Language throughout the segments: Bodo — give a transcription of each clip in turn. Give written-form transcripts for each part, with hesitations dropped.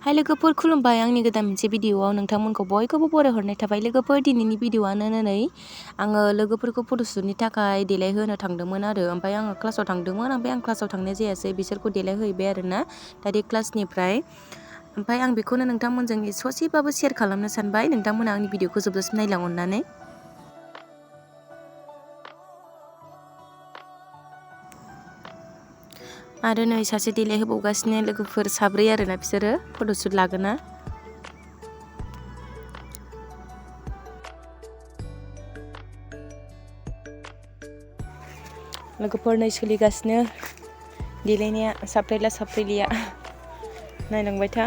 हाय लोगोफोर खुलुमबाय आंनि गोदान मोनसे भिडिअआव नोंथांमोनखौ बयखौबो बरायहरनाय थाबाय लोगोफोर दिनैनि भिडिअआनो नै आङो लोगोफोरखौ फट'शुटनि थाखाय देलायहोनो थांदोंमोन आरो ओमफ्राय आङो क्लासाव थांदोंमोन ओमफ्राय आं क्लासाव थांनाय जायासै बिसोरखौ देलायहैबाय आरोना डाइरेक्ट क्लासनिफ्राय ओमफ्राय आं बेखौनो नोंथांमोनजों ससेबाबो शेयार खालामनो सानबाय नोंथांमोना आंनि भिडिअखौ जोबजासिम नायलां अननानै आरो नै सासे देलायहोबावगासिनो लोगोफोर साब्रै आरोना बिसोरो फट'शुट लागोना लोगोफोर नै सोलिगासिनो देलायनाया साफ्रेला साफ्रेलिया नायलांबाय था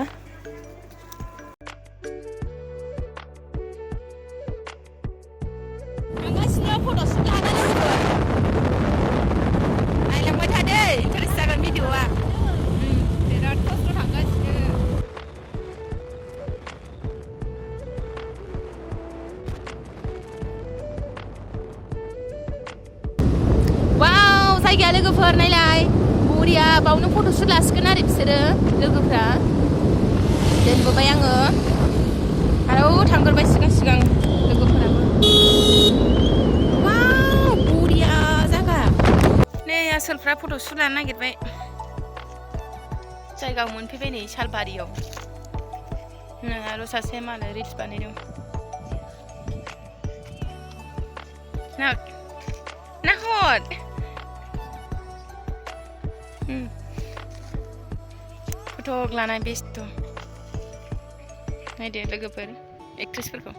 थांगासिनो फट'शुट लानो नायलांबाय था दै इन्टारेस्ट जागोन भिडिअआ बिराद खस्थ' थांगासिनो वाव जायगाया लोगोफोर नायलाय बरिया बावनो फट'शुट लासिगोन आरो बिसोरो लोगोफ्रा दोनबोबाय आङो आरो थांगोरबाय सिगां लोगोफोराबो वाव बरिया जागा नै आसोलफ्रा फट'शुट लानो नागिरबाय जायगा मोनफैबाय नै सालबारियाव आरो सासे मालाय रिल्स बानायदों नाहर फट' लानाय बेस्थ' नायदो लोगोफोर एक्ट्रेसफोरखौ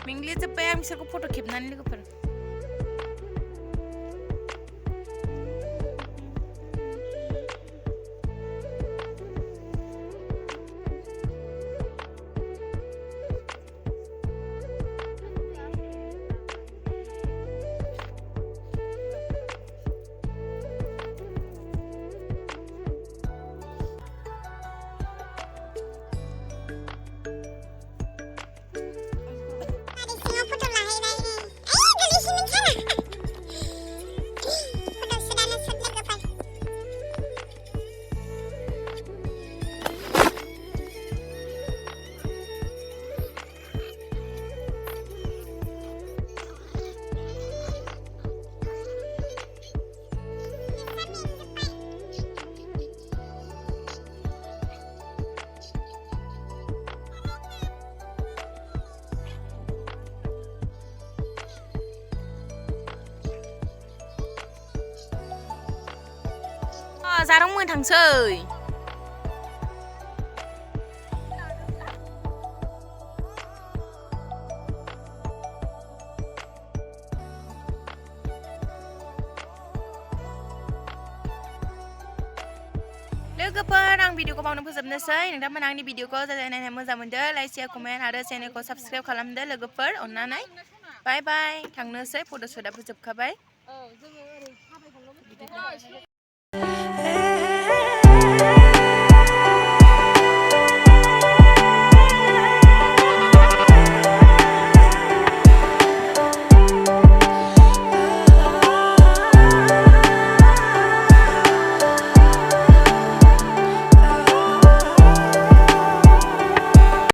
मेंग्लिजोब्बाय आं बिसोरखौ फट' खेबनानै लोगोफोर जारं मोनथांसै लोगोफोर आं भिडिअखौ बावनो फोजोबनोसै नोंथांमोना आंनि भिडिअखौ जाय नायनो मोजां मोनदो लाइक शेयार कमेन्ट आरो चेनेलखौ साबस्क्राइब खालामदो लोगोफोर अननानै बाय बाय थांनोसै फट'शुटआबो जोबखाबाय